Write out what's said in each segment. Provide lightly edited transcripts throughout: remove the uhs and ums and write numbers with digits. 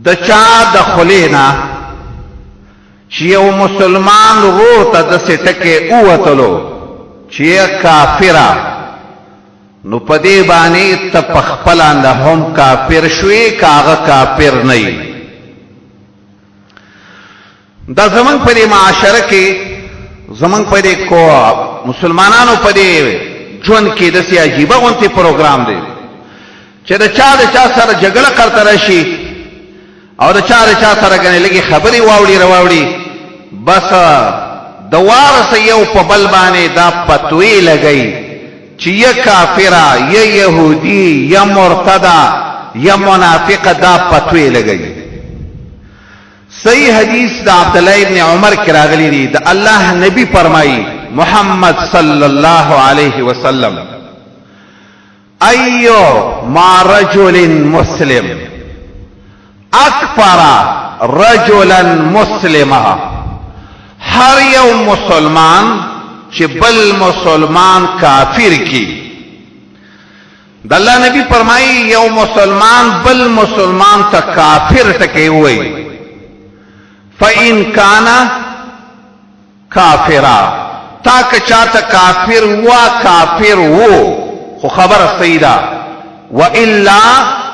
د چا د خلینا چې یو مسلمان ورور ته د سټکه اوتلو چې کافرا نو پدې باندې ته پخپلان د هم کافر شوي کاغه کافر نه وي. دا زمنګ پدې معاشره کې زمنګ پدې کو مسلمانانو پدې ژوند کې د سي عجيبه غونته پروګرام دی چې د چا سره جګړه کرته راشي او د چا سره غنې لګي خبري واوړي بس د وارث یو په بل باندې دا پتوی لګي چې یا کافرا یا يهودي یا مرتدا یا منافق دا پتوی لګي. صحیح حدیث د عبد الله ابن عمر کې راغلی دی د الله نبی فرمایي محمد صلی الله علیه وسلم ایو ما رجل مسلم اکفر رجلا مسلما، هر یو مسلمان چې بل مسلمان کافر کی. د الله نبی فرمایي یو مسلمان بل مسلمان ته کافر ټکی وای فإن کان کافرا تا که چاته کافر وو خو خبر سیدا و الا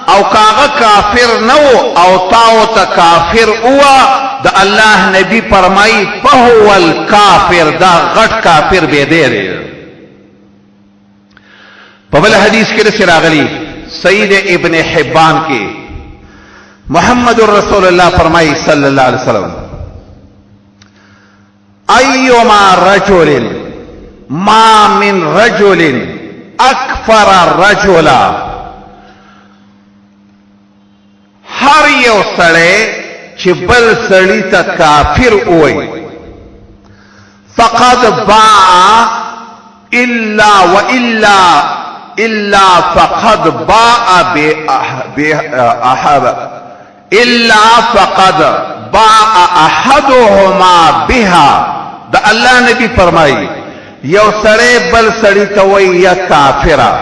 او کاغه کافر نو او تاو تا کافر هوا د الله نبی فرمای فهو الکافر دا غټ کافر به دی. په بل حدیث کې سره راغلی سید ابن حبان کې محمد رسول الله فرمای صلی الله علیه وسلم ایما رجل ما من رجل اکفر رجلا، هر یو سړی چې بل سړی ته کافر وای فقد باع الا فقد باع احدهما بها. د الله نبی فرمایي یو سړی بل سړی ته وای یا کافرا،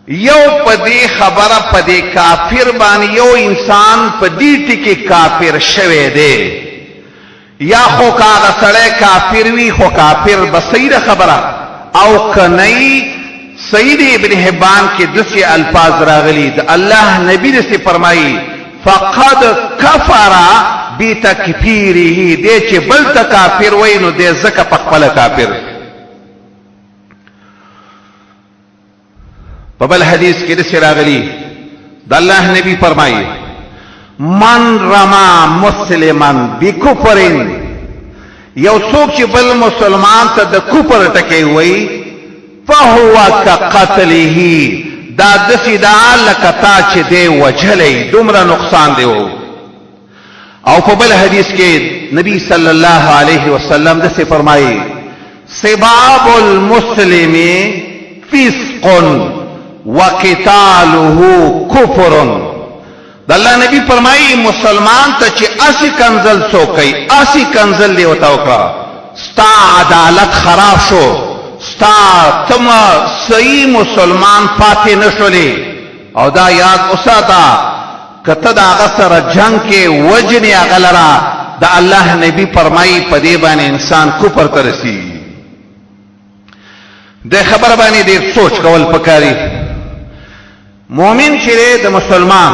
یو پدې خبره پدې کافر باندې یو انسان پدې ټکی کافر شوه دی یا خو کاغه سړی کافر وی خو کافر بصیره خبره او کني. سید ابن حبان کې دسي الفاظ راغلي د الله نبی دې فرمایي فقد کفر بتکفیره، دې چې بل ته کافر وای نو دې زکه پخپل کافر. په بل حدیث کې د راغلی د الله نبی فرمایي من رما مسلمان بکفر، یو څوک چې بل مسلمان ته د کفر ټکی وای فهو كقتله، دا دسی دا لکتا چې دی وجلې دومره نقصان دی. او په بل حدیث کې نبی صلی الله علیه وسلم د فرمایي سباب المسلم فسق وقتاله کفر. د الله نبی فرمایي مسلمان ته چې اسی کنزل څوکي اسی کنزل دی وتاو کا ستا عدالت خراب شو، ستا تم صحیح مسلمان پاتې نشولې. او دا یاد اوساته کته دا غسر جنگ کې وجنی غلرا د الله نبی فرمایي په دې باندې انسان کفر ترسي. د خبر باندې ډېر سوچ کول پکاري. مؤمن چې د مسلمان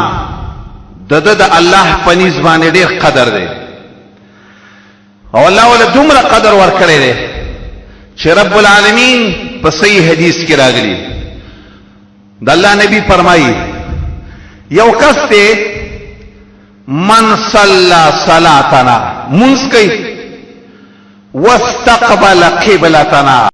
د الله په نيز باندې ډېر قدر دی او الله ول دومره قدر ورکړي دی چې رب العالمین په صحیح حدیث کې راغلی د الله نبی فرمایي یو کس ته من صلى صلاتنا منسکی واستقبل قبلتنا